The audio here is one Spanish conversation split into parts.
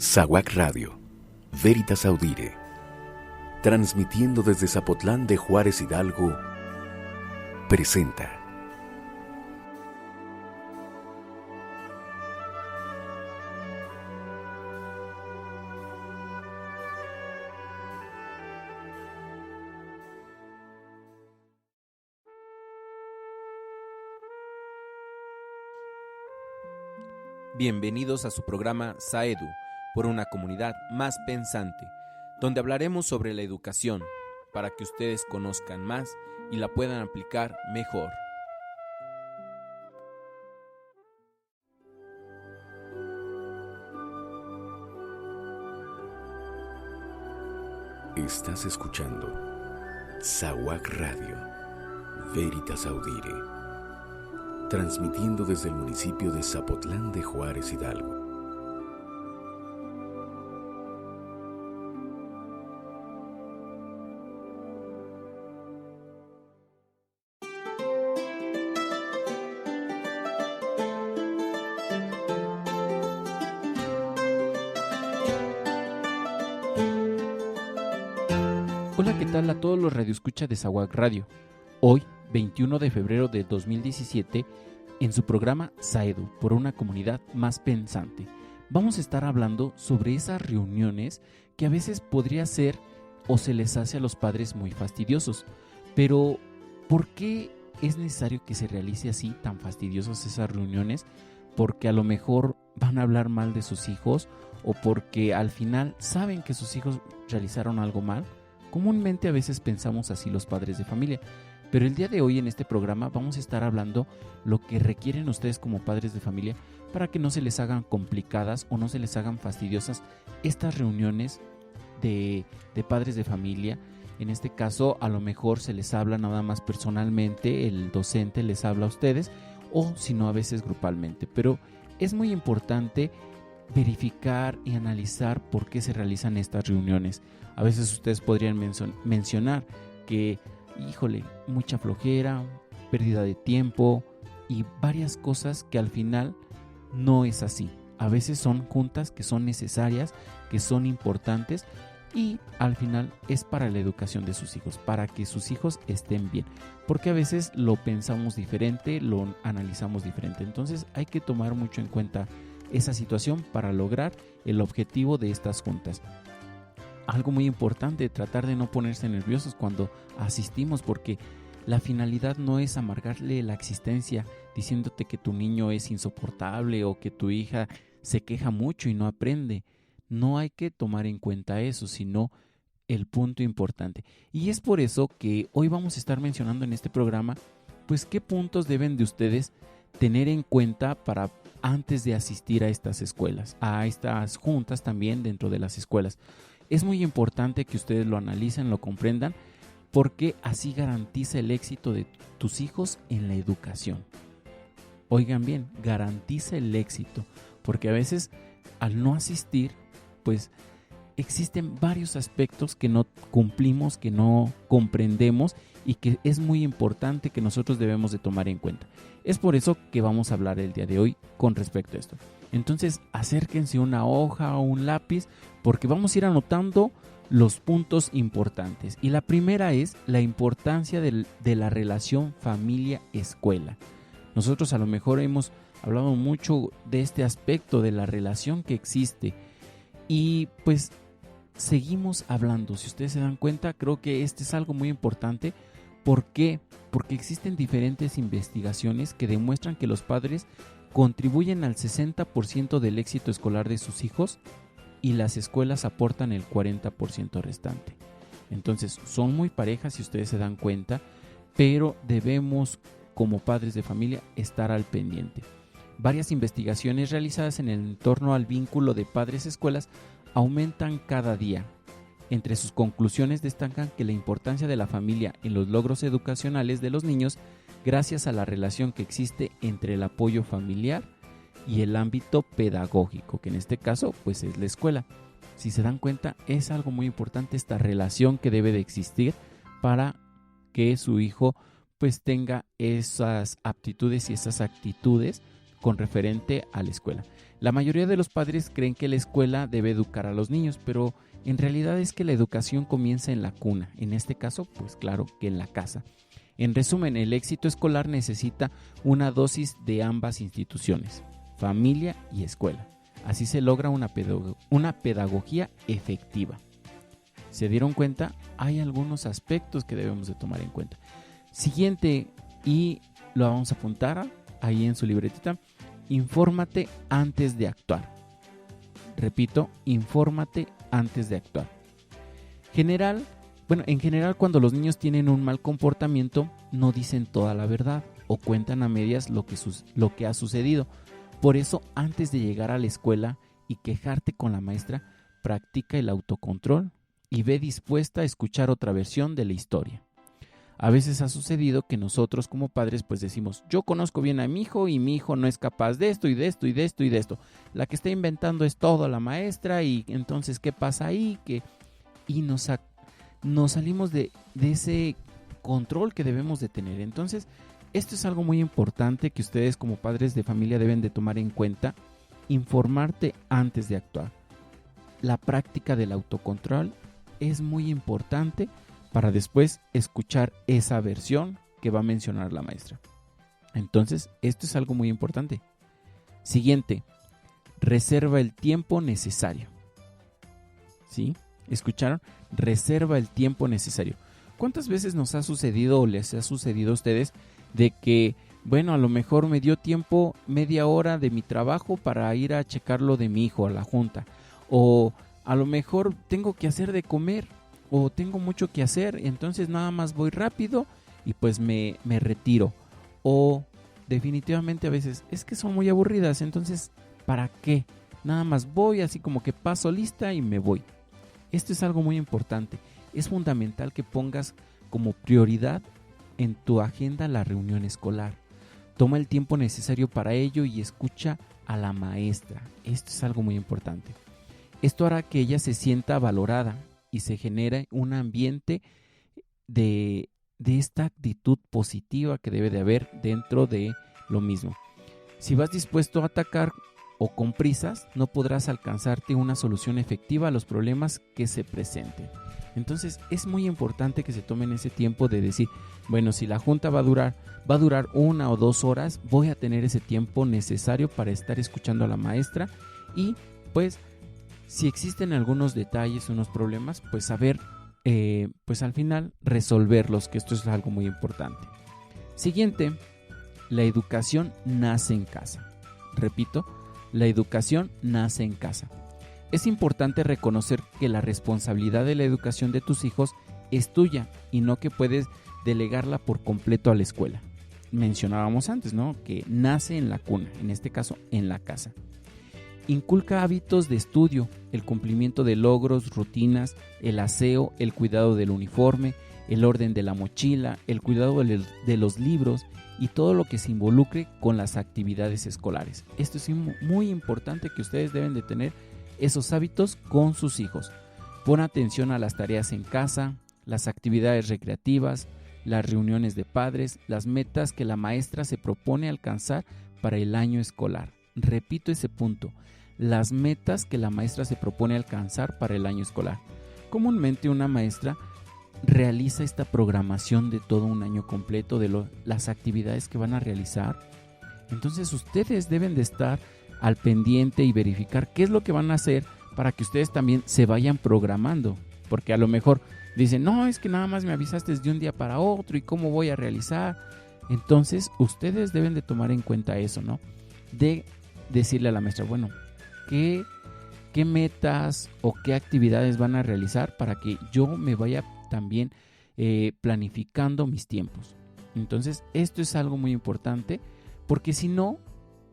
SAWAC Radio, Veritas Audire, transmitiendo desde Zapotlán de Juárez Hidalgo, presenta Bienvenidos a su programa SAEDU, por una comunidad más pensante, donde hablaremos sobre la educación, para que ustedes conozcan más y la puedan aplicar mejor. Estás escuchando SAWAC Radio, Veritas Audire, transmitiendo desde el municipio de Zapotlán de Juárez Hidalgo. Hola, ¿qué tal a todos los radioescuchas de SAWAC Radio? Hoy, 21 de febrero de 2017, en su programa SAEDU, por una comunidad más pensante, vamos a estar hablando sobre esas reuniones que a veces podría ser o se les hace a los padres muy fastidiosos. Pero, ¿por qué es necesario que se realice así, tan fastidiosas esas reuniones? Porque a lo mejor van a hablar mal de sus hijos o porque al final saben que sus hijos realizaron algo mal. Comúnmente a veces pensamos así los padres de familia, pero el día de hoy en este programa vamos a estar hablando lo que requieren ustedes como padres de familia para que no se les hagan complicadas o no se les hagan fastidiosas estas reuniones de padres de familia. En este caso a lo mejor se les habla nada más personalmente, el docente les habla a ustedes o si no a veces grupalmente, pero es muy importante verificar y analizar por qué se realizan estas reuniones. A veces ustedes podrían mencionar que, híjole, mucha flojera, pérdida de tiempo y varias cosas que al final no es así. A veces son juntas que son necesarias, que son importantes y al final es para la educación de sus hijos, para que sus hijos estén bien. Porque a veces lo pensamos diferente, lo analizamos diferente. Entonces hay que tomar mucho en cuenta esa situación para lograr el objetivo de estas juntas. Algo muy importante, tratar de no ponerse nerviosos cuando asistimos, porque la finalidad no es amargarle la existencia diciéndote que tu niño es insoportable o que tu hija se queja mucho y no aprende. No hay que tomar en cuenta eso, sino el punto importante. Y es por eso que hoy vamos a estar mencionando en este programa, pues qué puntos deben de ustedes tener en cuenta para antes de asistir a estas escuelas, a estas juntas también dentro de las escuelas. Es muy importante que ustedes lo analicen, lo comprendan, porque así garantiza el éxito de tus hijos en la educación. Oigan bien, garantiza el éxito, porque a veces al no asistir, pues existen varios aspectos que no cumplimos, que no comprendemos y que es muy importante que nosotros debemos de tomar en cuenta. Es por eso que vamos a hablar el día de hoy con respecto a esto. Entonces, acérquense una hoja o un lápiz porque vamos a ir anotando los puntos importantes. Y la primera es la importancia de la relación familia-escuela. Nosotros a lo mejor hemos hablado mucho de este aspecto de la relación que existe y pues seguimos hablando. Si ustedes se dan cuenta, creo que este es algo muy importante. ¿Por qué? Porque existen diferentes investigaciones que demuestran que los padres contribuyen al 60% del éxito escolar de sus hijos y las escuelas aportan el 40% restante. Entonces, son muy parejas si ustedes se dan cuenta, pero debemos, como padres de familia, estar al pendiente. Varias investigaciones realizadas en el torno al vínculo de padres-escuelas aumentan cada día. Entre sus conclusiones destacan que la importancia de la familia en los logros educacionales de los niños gracias a la relación que existe entre el apoyo familiar y el ámbito pedagógico, que en este caso pues es la escuela. Si se dan cuenta, es algo muy importante esta relación que debe de existir para que su hijo pues tenga esas aptitudes y esas actitudes con referente a la escuela. La mayoría de los padres creen que la escuela debe educar a los niños, pero en realidad es que la educación comienza en la cuna. En este caso, pues claro que en la casa. En resumen, el éxito escolar necesita una dosis de ambas instituciones, familia y escuela. Así se logra una pedagogía efectiva. ¿Se dieron cuenta? Hay algunos aspectos que debemos de tomar en cuenta. Siguiente, y lo vamos a apuntar ahí en su libretita. Infórmate antes de actuar. Repito, infórmate antes de actuar. En general, cuando los niños tienen un mal comportamiento, no dicen toda la verdad o cuentan a medias lo que ha sucedido. Por eso, antes de llegar a la escuela y quejarte con la maestra, practica el autocontrol y ve dispuesta a escuchar otra versión de la historia. A veces ha sucedido que nosotros como padres pues decimos, yo conozco bien a mi hijo y mi hijo no es capaz de esto y de esto y de esto y de esto. La que está inventando es toda la maestra y entonces ¿qué pasa ahí? Y nos salimos de ese control que debemos de tener. Entonces, esto es algo muy importante que ustedes como padres de familia deben de tomar en cuenta. Informarte antes de actuar. La práctica del autocontrol es muy importante para después escuchar esa versión que va a mencionar la maestra. Entonces, esto es algo muy importante. Siguiente, reserva el tiempo necesario. ¿Sí? ¿Escucharon? Reserva el tiempo necesario. ¿Cuántas veces nos ha sucedido o les ha sucedido a ustedes de que, bueno, a lo mejor me dio tiempo media hora de mi trabajo para ir a checar lo de mi hijo a la junta? O a lo mejor tengo que hacer de comer o tengo mucho que hacer, entonces nada más voy rápido y pues me retiro. O definitivamente a veces es que son muy aburridas, entonces ¿para qué? Nada más voy así como que paso lista y me voy. Esto es algo muy importante. Es fundamental que pongas como prioridad en tu agenda la reunión escolar. Toma el tiempo necesario para ello y escucha a la maestra. Esto es algo muy importante. Esto hará que ella se sienta valorada y se genere un ambiente de esta actitud positiva que debe de haber dentro de lo mismo. Si vas dispuesto a atacar o con prisas, no podrás alcanzarte una solución efectiva a los problemas que se presenten. Entonces es muy importante que se tomen ese tiempo de decir, bueno, si la junta va a durar 1 o 2 horas, voy a tener ese tiempo necesario para estar escuchando a la maestra y pues si existen algunos detalles, unos problemas, pues saber, pues al final resolverlos, que esto es algo muy importante. Siguiente, la educación nace en casa. Repito, la educación nace en casa. Es importante reconocer que la responsabilidad de la educación de tus hijos es tuya y no que puedes delegarla por completo a la escuela. Mencionábamos antes, ¿no? Que nace en la cuna, en este caso en la casa. Inculca hábitos de estudio, el cumplimiento de logros, rutinas, el aseo, el cuidado del uniforme, el orden de la mochila, el cuidado de los libros y todo lo que se involucre con las actividades escolares. Esto es muy importante que ustedes deben de tener esos hábitos con sus hijos. Pon atención a las tareas en casa, las actividades recreativas, las reuniones de padres, las metas que la maestra se propone alcanzar para el año escolar. Repito ese punto, las metas que la maestra se propone alcanzar para el año escolar. Comúnmente una maestra realiza esta programación de todo un año completo de las actividades que van a realizar. Entonces ustedes deben de estar al pendiente y verificar qué es lo que van a hacer para que ustedes también se vayan programando, porque a lo mejor dicen, no, es que nada más me avisaste de un día para otro y cómo voy a realizar. Entonces ustedes deben de tomar en cuenta eso, ¿no? De decirle a la maestra, bueno, ¿qué metas o qué actividades van a realizar para que yo me vaya también planificando mis tiempos? Entonces esto es algo muy importante, porque si no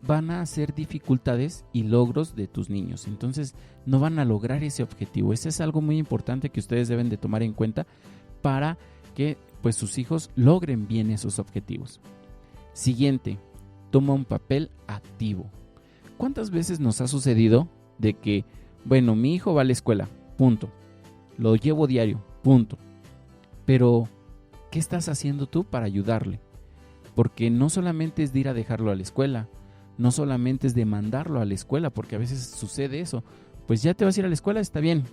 van a ser dificultades y logros de tus niños, entonces no van a lograr ese objetivo. Ese es algo muy importante que ustedes deben de tomar en cuenta para que pues sus hijos logren bien esos objetivos. Siguiente, toma un papel activo. ¿Cuántas veces nos ha sucedido de que, bueno, mi hijo va a la escuela, punto, lo llevo diario, punto, pero ¿qué estás haciendo tú para ayudarle? Porque no solamente es de ir a dejarlo a la escuela, no solamente es de mandarlo a la escuela, porque a veces sucede eso. Pues ya te vas a ir a la escuela, está bien,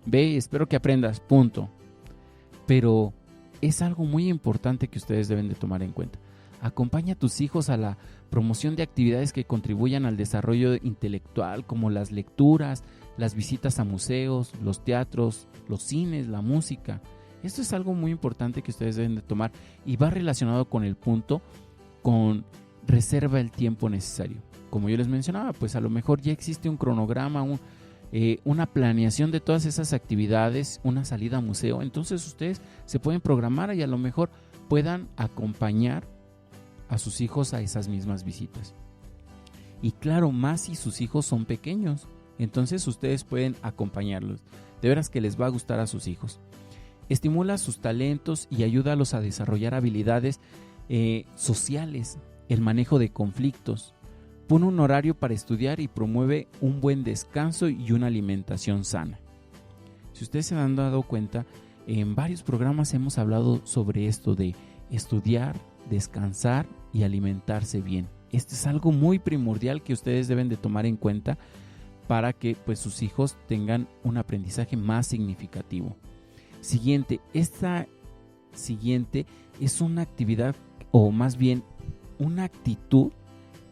ve, espero que aprendas, punto. Pero es algo muy importante que ustedes deben de tomar en cuenta. Acompaña a tus hijos a la promoción de actividades que contribuyan al desarrollo intelectual, como las lecturas, las visitas a museos, los teatros, los cines, la música. Esto es algo muy importante que ustedes deben de tomar y va relacionado con el punto, con reserva el tiempo necesario. Como yo les mencionaba, pues a lo mejor ya existe un cronograma, una planeación de todas esas actividades, una salida a museo. Entonces ustedes se pueden programar y a lo mejor puedan acompañar a sus hijos a esas mismas visitas. Y claro, más si sus hijos son pequeños, entonces ustedes pueden acompañarlos. De veras que les va a gustar a sus hijos. Estimula sus talentos y ayúdalos a desarrollar habilidades sociales, el manejo de conflictos. Pone un horario para estudiar y promueve un buen descanso y una alimentación sana. Si ustedes se han dado cuenta, en varios programas hemos hablado sobre esto de estudiar, descansar y alimentarse bien. Este es algo muy primordial que ustedes deben de tomar en cuenta para que pues sus hijos tengan un aprendizaje más significativo. Esta siguiente es una actividad, o más bien una actitud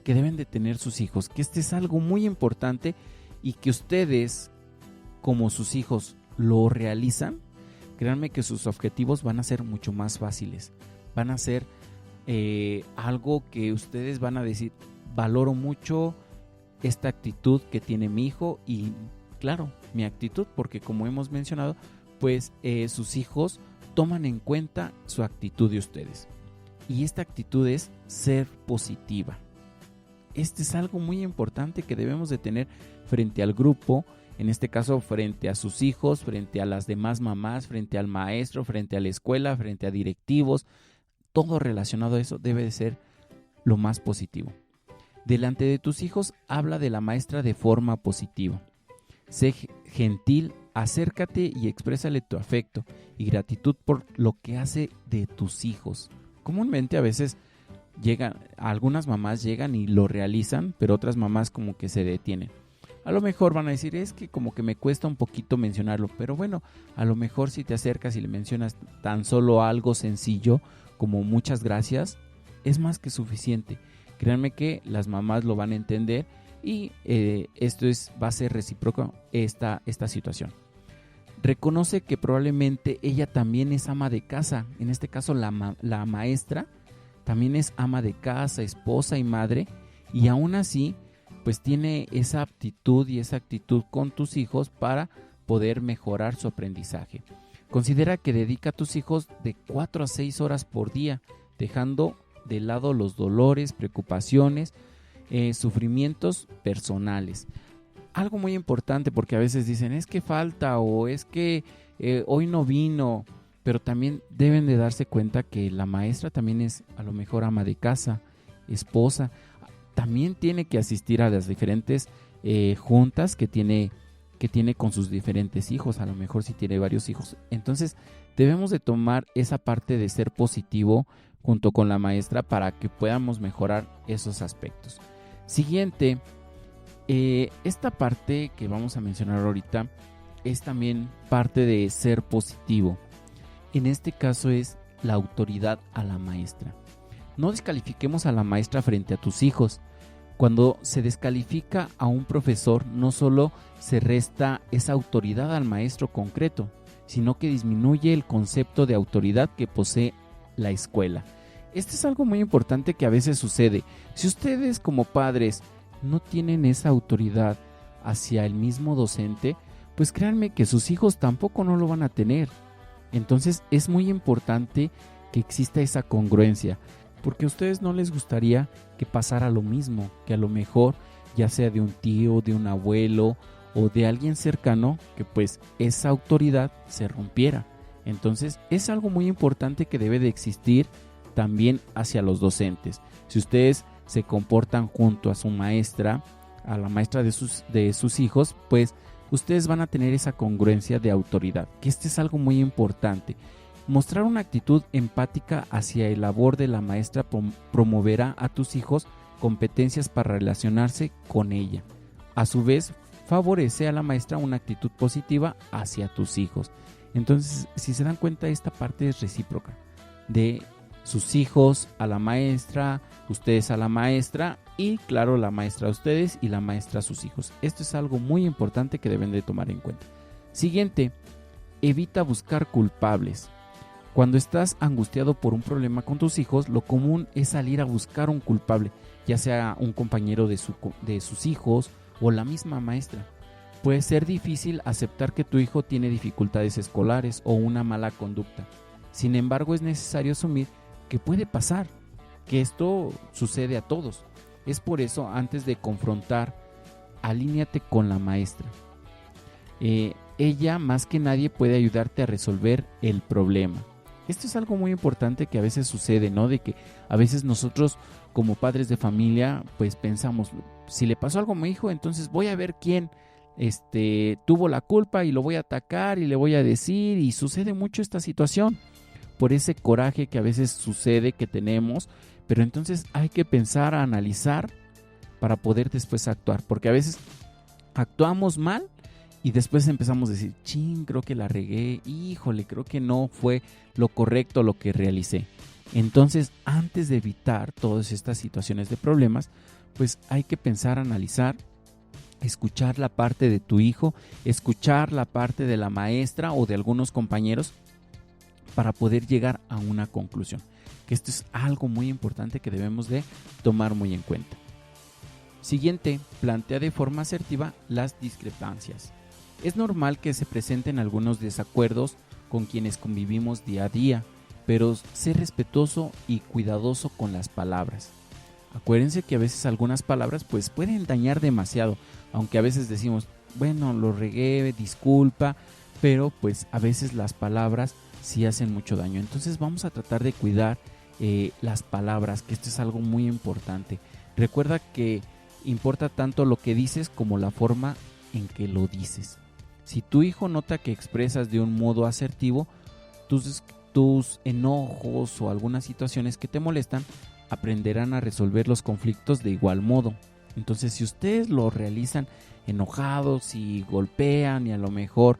que deben de tener sus hijos, que este es algo muy importante y que ustedes como sus hijos lo realizan, créanme que sus objetivos van a ser mucho más fáciles, van a ser algo que ustedes van a decir, valoro mucho esta actitud que tiene mi hijo y claro, mi actitud, porque como hemos mencionado, pues sus hijos toman en cuenta su actitud de ustedes. Y esta actitud es ser positiva. Este es algo muy importante que debemos de tener frente al grupo, en este caso frente a sus hijos, frente a las demás mamás, frente al maestro, frente a la escuela, frente a directivos. Todo relacionado a eso debe de ser lo más positivo. Delante de tus hijos, habla de la maestra de forma positiva. Sé gentil, acércate y exprésale tu afecto y gratitud por lo que hace de tus hijos. Comúnmente a veces algunas mamás llegan y lo realizan, pero otras mamás como que se detienen. A lo mejor van a decir, es que como que me cuesta un poquito mencionarlo, pero bueno, a lo mejor si te acercas y le mencionas tan solo algo sencillo como muchas gracias, es más que suficiente. Créanme que las mamás lo van a entender y esto va a ser recíproco esta situación. Reconoce que probablemente ella también es ama de casa, en este caso la maestra también es ama de casa, esposa y madre, y aún así pues tiene esa aptitud y esa actitud con tus hijos para poder mejorar su aprendizaje. Considera que dedica a tus hijos de 4 a 6 horas por día, dejando de lado los dolores, preocupaciones, sufrimientos personales. Algo muy importante, porque a veces dicen es que falta o es que hoy no vino, pero también deben de darse cuenta que la maestra también es a lo mejor ama de casa, esposa, también tiene que asistir a las diferentes juntas que tiene con sus diferentes hijos, a lo mejor si tiene varios hijos. Entonces debemos de tomar esa parte de ser positivo junto con la maestra para que podamos mejorar esos aspectos. Siguiente, esta parte que vamos a mencionar ahorita es también parte de ser positivo. En este caso es la autoridad a la maestra. No descalifiquemos a la maestra frente a tus hijos. Cuando se descalifica a un profesor, no solo se resta esa autoridad al maestro concreto, sino que disminuye el concepto de autoridad que posee la escuela. Esto es algo muy importante que a veces sucede. Si ustedes como padres no tienen esa autoridad hacia el mismo docente, pues créanme que sus hijos tampoco no lo van a tener. Entonces es muy importante que exista esa congruencia, porque a ustedes no les gustaría que pasara lo mismo, que a lo mejor ya sea de un tío, de un abuelo o de alguien cercano, que pues esa autoridad se rompiera. Entonces es algo muy importante que debe de existir también hacia los docentes. Si ustedes se comportan junto a su maestra, a la maestra de sus hijos, pues ustedes van a tener esa congruencia de autoridad, que este es algo muy importante. Mostrar una actitud empática hacia el labor de la maestra promoverá a tus hijos competencias para relacionarse con ella. A su vez, favorece a la maestra una actitud positiva hacia tus hijos. Entonces, si se dan cuenta, esta parte es recíproca. De sus hijos a la maestra, ustedes a la maestra y claro, la maestra a ustedes y la maestra a sus hijos. Esto es algo muy importante que deben de tomar en cuenta. Siguiente, evita buscar culpables. Cuando estás angustiado por un problema con tus hijos, lo común es salir a buscar un culpable, ya sea un compañero de sus hijos o la misma maestra. Puede ser difícil aceptar que tu hijo tiene dificultades escolares o una mala conducta. Sin embargo, es necesario asumir que puede pasar, que esto sucede a todos. Es por eso, antes de confrontar, alíñate con la maestra. Ella, más que nadie, puede ayudarte a resolver el problema. Esto es algo muy importante que a veces sucede, ¿no? De que a veces nosotros, como padres de familia, pues pensamos, si le pasó algo a mi hijo, entonces voy a ver quién tuvo la culpa y lo voy a atacar y le voy a decir, y sucede mucho esta situación por ese coraje que a veces sucede que tenemos, pero entonces hay que pensar, analizar para poder después actuar, porque a veces actuamos mal y después empezamos a decir, chin, creo que la regué, híjole, creo que no fue lo correcto lo que realicé. Entonces, antes de evitar todas estas situaciones de problemas, pues hay que pensar, analizar, escuchar la parte de tu hijo, escuchar la parte de la maestra o de algunos compañeros para poder llegar a una conclusión. Que esto es algo muy importante que debemos de tomar muy en cuenta. Siguiente, plantea de forma asertiva las discrepancias. Es normal que se presenten algunos desacuerdos con quienes convivimos día a día, pero sé respetuoso y cuidadoso con las palabras. Acuérdense que a veces algunas palabras pues pueden dañar demasiado, aunque a veces decimos, bueno, lo regué, disculpa, pero pues a veces las palabras sí hacen mucho daño. Entonces vamos a tratar de cuidar las palabras, que esto es algo muy importante. Recuerda que importa tanto lo que dices como la forma en que lo dices. Si tu hijo nota que expresas de un modo asertivo tus enojos o algunas situaciones que te molestan, aprenderán a resolver los conflictos de igual modo. Entonces, si ustedes lo realizan enojados y golpean y a lo mejor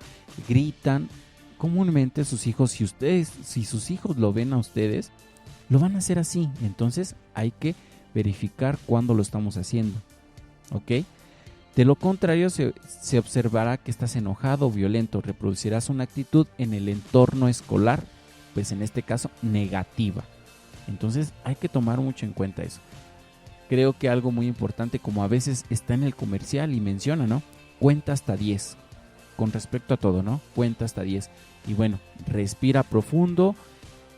gritan, comúnmente sus hijos, si sus hijos lo ven a ustedes, lo van a hacer así. Entonces, hay que verificar cuándo lo estamos haciendo. ¿Ok? De lo contrario, se observará que estás enojado o violento. Reproducirás una actitud en el entorno escolar, pues en este caso, negativa. Entonces, hay que tomar mucho en cuenta eso. Creo que algo muy importante, como a veces está en el comercial y menciona, ¿no? Cuenta hasta 10. Con respecto a todo, ¿no? Cuenta hasta 10. Y bueno, respira profundo,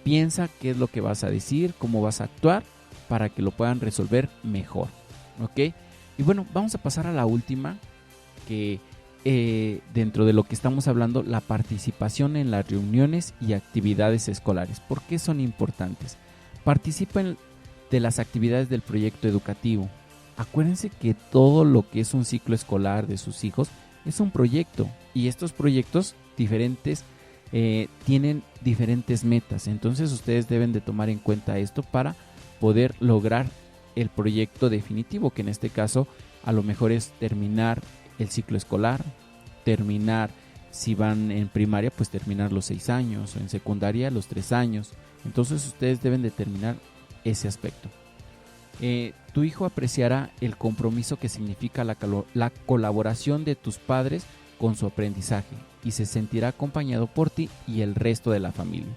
piensa qué es lo que vas a decir, cómo vas a actuar, para que lo puedan resolver mejor. ¿Ok? Y bueno, vamos a pasar a la última, que dentro de lo que estamos hablando, la participación en las reuniones y actividades escolares. ¿Por qué son importantes? Participen de las actividades del proyecto educativo. Acuérdense que todo lo que es un ciclo escolar de sus hijos es un proyecto, y estos proyectos diferentes tienen diferentes metas. Entonces ustedes deben de tomar en cuenta esto para poder lograr el proyecto definitivo, que en este caso a lo mejor es terminar el ciclo escolar, terminar, si van en primaria, pues terminar los 6 años, o en secundaria los 3 años. Entonces ustedes deben determinar ese aspecto. Tu hijo apreciará el compromiso que significa la colaboración de tus padres con su aprendizaje, y se sentirá acompañado por ti y el resto de la familia.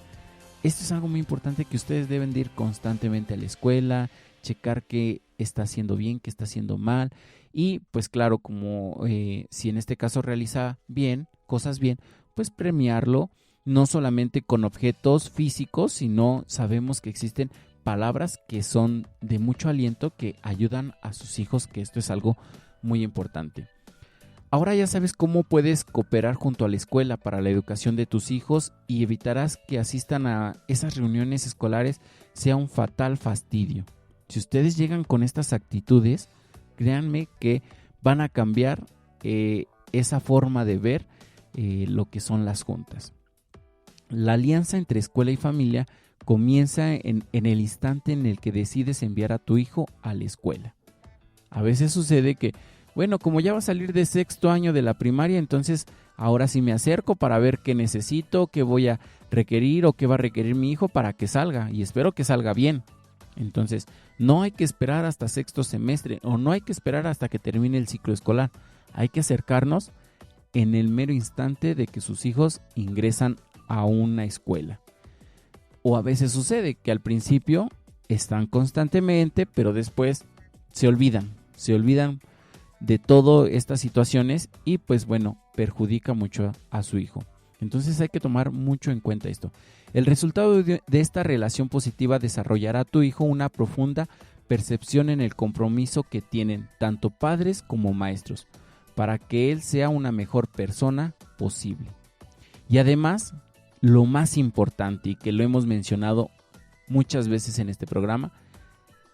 Esto es algo muy importante, que ustedes deben de ir constantemente a la escuela, checar qué está haciendo bien, qué está haciendo mal, y pues claro, como si en este caso realiza bien, cosas bien, pues premiarlo, no solamente con objetos físicos, sino sabemos que existen palabras que son de mucho aliento, que ayudan a sus hijos, que esto es algo muy importante. Ahora ya sabes cómo puedes cooperar junto a la escuela para la educación de tus hijos, y evitarás que asistan a esas reuniones escolares sea un fatal fastidio. Si ustedes llegan con estas actitudes, créanme que van a cambiar esa forma de ver lo que son las juntas. La alianza entre escuela y familia comienza en el instante en el que decides enviar a tu hijo a la escuela. A veces sucede que, bueno, como ya va a salir de sexto año de la primaria, entonces ahora sí me acerco para ver qué necesito, qué voy a requerir o qué va a requerir mi hijo para que salga, y espero que salga bien. Entonces, no hay que esperar hasta sexto semestre o no hay que esperar hasta que termine el ciclo escolar. Hay que acercarnos en el mero instante de que sus hijos ingresan a una escuela. O a veces sucede que al principio están constantemente, pero después se olvidan de todas estas situaciones y pues bueno, perjudica mucho a su hijo. Entonces hay que tomar mucho en cuenta esto. El resultado de esta relación positiva desarrollará a tu hijo una profunda percepción en el compromiso que tienen tanto padres como maestros para que él sea una mejor persona posible. Y además, lo más importante y que lo hemos mencionado muchas veces en este programa,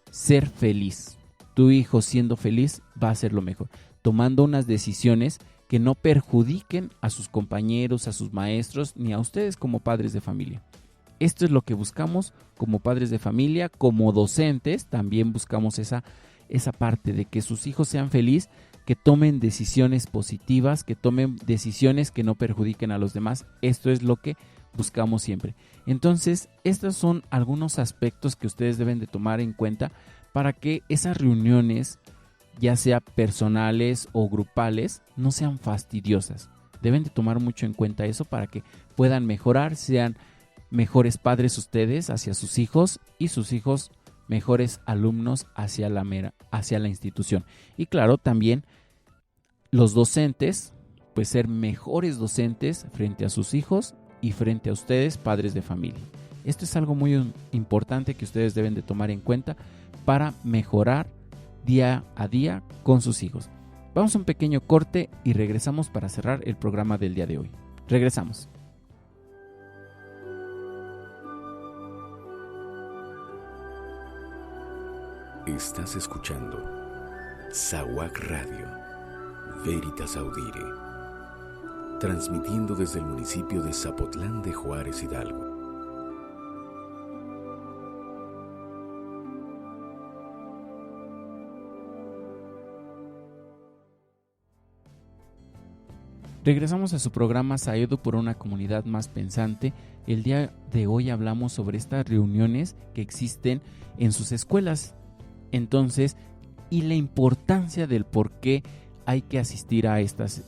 ser feliz. Tu hijo siendo feliz va a ser lo mejor, tomando unas decisiones que no perjudiquen a sus compañeros, a sus maestros, ni a ustedes como padres de familia. Esto es lo que buscamos como padres de familia, como docentes, también buscamos esa parte de que sus hijos sean felices, que tomen decisiones positivas, que tomen decisiones que no perjudiquen a los demás. Esto es lo que buscamos siempre. Entonces, estos son algunos aspectos que ustedes deben de tomar en cuenta para que esas reuniones, ya sea personales o grupales, no sean fastidiosas. Deben de tomar mucho en cuenta eso para que puedan mejorar, sean mejores padres ustedes hacia sus hijos y sus hijos mejores alumnos hacia la institución. Y claro, también los docentes, pues ser mejores docentes frente a sus hijos y frente a ustedes, padres de familia. Esto es algo muy importante que ustedes deben de tomar en cuenta para mejorar día a día con sus hijos. Vamos a un pequeño corte y regresamos para cerrar el programa del día de hoy. Regresamos. Estás escuchando SAWAC Radio, Veritas Audire, transmitiendo desde el municipio de Zapotlán de Juárez, Hidalgo. Regresamos a su programa SAEDU por una comunidad más pensante. El día de hoy hablamos sobre estas reuniones que existen en sus escuelas. Entonces, y la importancia del por qué hay que asistir a estas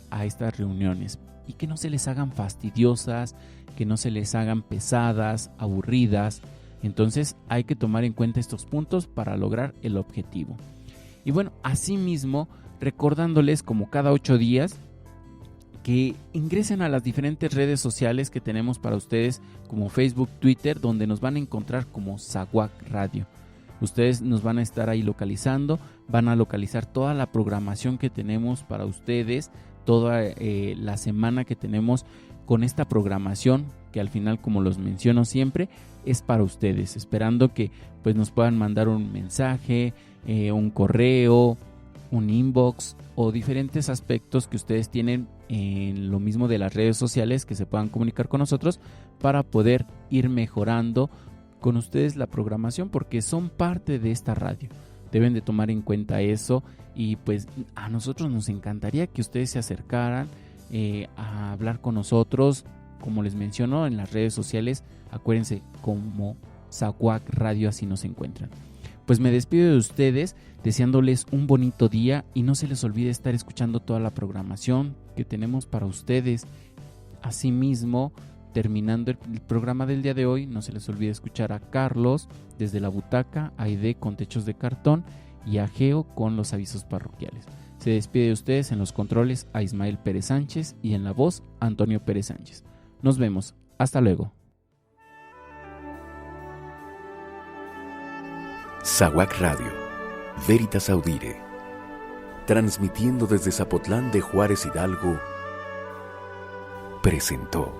reuniones y que no se les hagan fastidiosas, que no se les hagan pesadas, aburridas. Entonces, hay que tomar en cuenta estos puntos para lograr el objetivo. Y bueno, asimismo, recordándoles como cada 8 días que ingresen a las diferentes redes sociales que tenemos para ustedes como Facebook, Twitter, donde nos van a encontrar como SAWAC Radio. Ustedes nos van a estar ahí localizando, van a localizar toda la programación que tenemos para ustedes, toda la semana que tenemos con esta programación que al final, como los menciono siempre, es para ustedes, esperando que pues nos puedan mandar un mensaje, un correo, un inbox o diferentes aspectos que ustedes tienen en lo mismo de las redes sociales que se puedan comunicar con nosotros para poder ir mejorando con ustedes la programación, porque son parte de esta radio. Deben de tomar en cuenta eso y pues a nosotros nos encantaría que ustedes se acercaran a hablar con nosotros, como les menciono en las redes sociales. Acuérdense, como SAWAC Radio, así nos encuentran. Pues me despido de ustedes deseándoles un bonito día y no se les olvide estar escuchando toda la programación que tenemos para ustedes. Asimismo, terminando el programa del día de hoy, no se les olvide escuchar a Carlos desde la butaca, a Aide con techos de cartón y a Geo con los avisos parroquiales. Se despide de ustedes en los controles a Ismael Pérez Sánchez y en la voz Antonio Pérez Sánchez. Nos vemos. Hasta luego. SAWAC Radio, Veritas Audire, transmitiendo desde Zapotlán de Juárez, Hidalgo, presentó